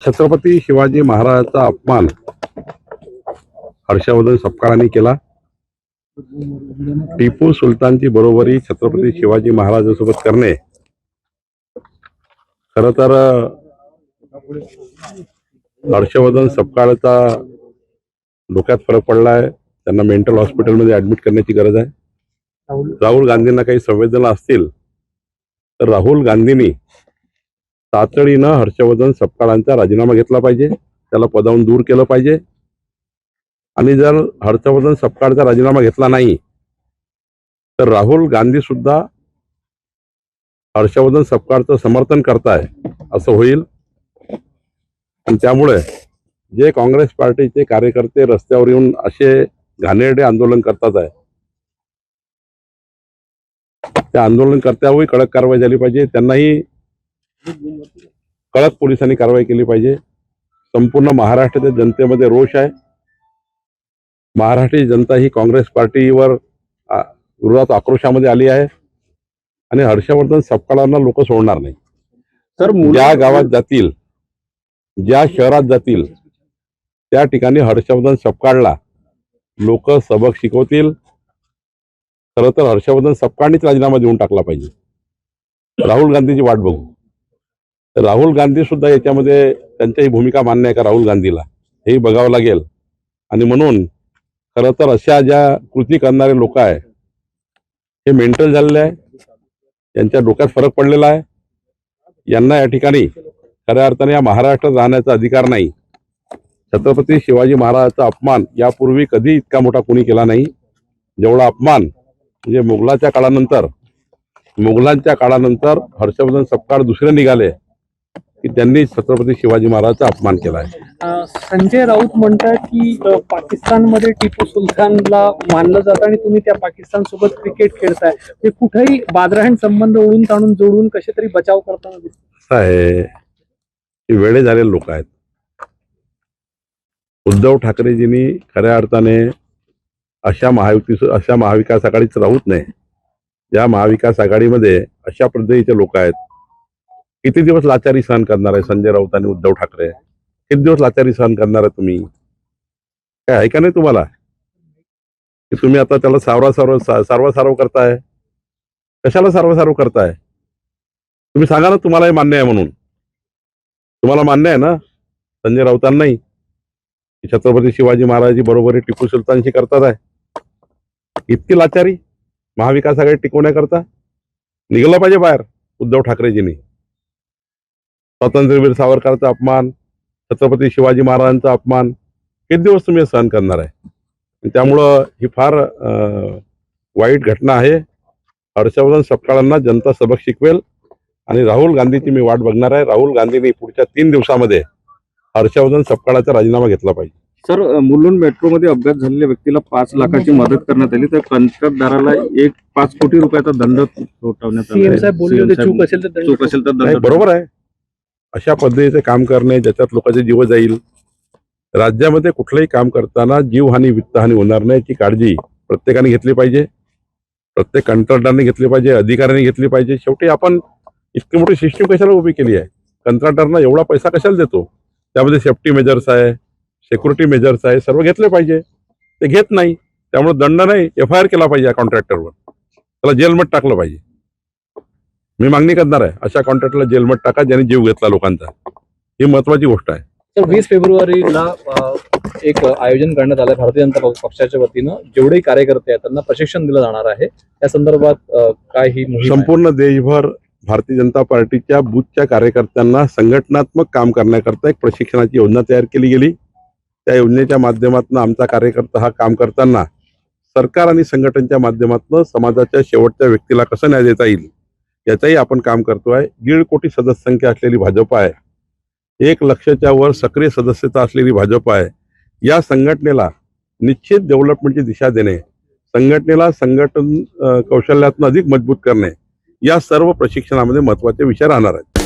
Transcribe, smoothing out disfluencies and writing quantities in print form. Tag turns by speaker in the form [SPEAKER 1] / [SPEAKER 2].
[SPEAKER 1] छत्रपती शिवाजी महाराजांचा अपमान हर्षवर्धन सपकाळांनी केला। टिपू सुलतानची बरोबरी छत्रपती शिवाजी महाराजांसोबत करणे खरं तर हर्षवर्धन सपकाळचा डोक्यात फरक पडलाय। त्यांना मेंटल हॉस्पिटलमध्ये ऍडमिट करण्याची गरज आहे। राहुल गांधींना काही संवेदना असतील तर राहुल गांधींनी तातडीनं हर्षवर्धन सपकाळांचा राजीनामा घेतला पाहिजे, त्याला पदावरून दूर केलं पाहिजे। आणि जर हर्षवर्धन सपकाळचा राजीनामा घेतला नाही तर राहुल गांधी सुद्धा हर्षवर्धन सपकाळचं समर्थन करताय असं होईल। आणि त्यामुळे जे काँग्रेस पार्टीचे कार्यकर्ते रस्त्यावर येऊन असे घाणेरडे आंदोलन करतात आहे, त्या आंदोलनकर्त्यांवरही कडक कारवाई झाली पाहिजे, त्यांनाही कडक पोलिसांनी कारवाई केली पाहिजे। संपूर्ण महाराष्ट्राच्या जनतेमध्ये रोष आहे। महाराष्ट्राची जनता ही काँग्रेस पार्टीवर विरोधात आक्रोशामध्ये आली आहे आणि हर्षवर्धन सपकाळांना लोक सोडणार नाही।
[SPEAKER 2] तर
[SPEAKER 1] ज्या गावात जातील, ज्या शहरात जातील त्या ठिकाणी हर्षवर्धन सपकाळला लोक सबक शिकवतील। खरं तर हर्षवर्धन सपकाळनीच राजीनामा देऊन टाकला पाहिजे। राहुल गांधीची वाट बघू। तर राहुल गांधी सुद्धा याच्यामध्ये त्यांच्याही भूमिका मान्य आहे का राहुल गांधीला, हेही बघावं लागेल। आणि म्हणून खरं तर अशा ज्या कृती करणारे लोक आहे हे मेंटल झालेले आहे, यांच्या डोक्यात फरक पडलेला आहे। यांना या ठिकाणी खऱ्या अर्थाने या महाराष्ट्रात राहण्याचा अधिकार नाही। छत्रपती शिवाजी महाराजांचा अपमान यापूर्वी कधी इतका मोठा कोणी केला नाही जेवढा अपमान म्हणजे मुघलांच्या काळानंतर हर्षवर्धन सपकाळ दुसरे निघाले की त्यांनी छत्रपती शिवाजी महाराजांचा अपमान केला आहे।
[SPEAKER 2] संजय राऊत म्हणतात की पाकिस्तानमध्ये टिपू सुलतानला मानलं जातं आणि तुम्ही त्या पाकिस्तान सोबत क्रिकेट खेळताय, ते कुठेही बादराहण संबंध ओढून ताणून जोडून कसे तरी बचाव करताना दिसत
[SPEAKER 1] आहे। हे वेळे झालेले लोक आहेत। उद्धव ठाकरेजींनी खऱ्या अर्थाने अशा महाविकास आघाडीच राहूच नये। या महाविकास आघाडीमध्ये अशा पद्धतीचे लोक आहेत। किती दिवस लाचारी सहन करणार आहे संजय राऊत आणि उद्धव ठाकरे? किती दिवस लाचारी सहन करणार आहे तुम्ही? काय आहे का नाही तुम्हाला की तुम्ही आता त्याला सारवा करताय? कशाला सारवा करताय? तुम्ही सांगा ना, तुम्हालाही मान्य आहे म्हणून। तुम्हाला मान्य आहे ना संजय राऊतांनाही छत्रपती शिवाजी महाराजांची बरोबरी टिपू सुलतानशी करतात आहे? इतकी लाचारी महाविकास आघाडी टिकवण्याकरता निघालं पाहिजे बाहेर उद्धव ठाकरेजींनी। स्वातंत्र्यवीर सावरकरांचा अपमान, छत्रपती शिवाजी महाराजांचा अपमान किती दिवस तुम्ही सहन करणार आहे? त्यामुळं ही फार वाईट घटना आहे। हर्षवर्धन सपकाळांना जनता सबक शिकवेल आणि राहुल गांधीची मी वाट बघणार आहे। राहुल गांधींनी पुढच्या 3 दिवसामध्ये हर्षवर्धन सपकाळाचा राजीनामा घेतला पाहिजे।
[SPEAKER 2] सर, मुलुंड मेट्रोमध्ये अपघात झालेल्या व्यक्तीला 5 लाखाची मदत करण्यात आली, तर कंत्राटदाराला 5 कोटी रुपयाचा दंड ठोठावण्यात आला। चूक असेल तर दंड।
[SPEAKER 1] बरोबर आहे, अशा पद्धतीचे काम करणे ज्याच्यात लोकांचे जीव जाईल। राज्यामध्ये कुठलंही काम करताना जीवहानी वित्तहानी होणार नाही याची काळजी प्रत्येकाने घेतली पाहिजे। प्रत्येक कंत्राटदाराने घेतली पाहिजे, अधिकाऱ्यांनी घेतली पाहिजे। शेवटी आपण इतकी मोठी सिस्टीम कशाला उभी केली आहे? कंत्राटदारांना एवढा पैसा कशाला देतो? त्यामध्ये सेफ्टी मेजर्स आहे, सिक्युरिटी मेजर्स आहे, सर्व घेतले पाहिजे। ते घेत नाही, त्यामुळे दंड नाही, FIR केला पाहिजे या कॉन्ट्रॅक्टरवर, त्याला जेलमध्ये टाकलं पाहिजे। मी मागणी करणार आहे अशा कॉन्ट्रॅक्टरला जेलमध्ये टाका ज्यांनी जीव घेतला लोकांचा। ही महत्वाची गोष्ट आहे।
[SPEAKER 3] तर 20 फेब्रुवारीला एक आयोजन करण्यात आलं भारतीय जनता पक्षाच्या वतीनं। जेवढे कार्यकर्ते आहेत त्यांना प्रशिक्षण दिलं जाणार आहे। या संदर्भात काय ही मोहीम आहे?
[SPEAKER 1] संपूर्ण देशभर भारतीय जनता पार्टीच्या बूथच्या कार्यकर्त्यांना संघटनात्मक काम करण्याकरता एक प्रशिक्षणाची योजना तयार केली गेली। त्या योजनेच्या माध्यमातून आमचा कार्यकर्ता हा काम करताना सरकार आणि संघटनेच्या माध्यमातून समाजाच्या शेवटच्या व्यक्तीला कसं न्याय देता येईल याचाही आपण काम करतोय। 1.5 कोटी सदस्य संख्या असलेली भाजप आहे, 1 लाखाच्या वर सक्रिय सदस्यता असलेली भाजप आहे। या संघटनेला निश्चित डेव्हलपमेंटची दिशा देणे, संघटनेला संघटन कौशल्यातून अधिक मजबूत करणे, या सर्व प्रशिक्षणामध्ये महत्त्वाचे विषय राहणार आहेत।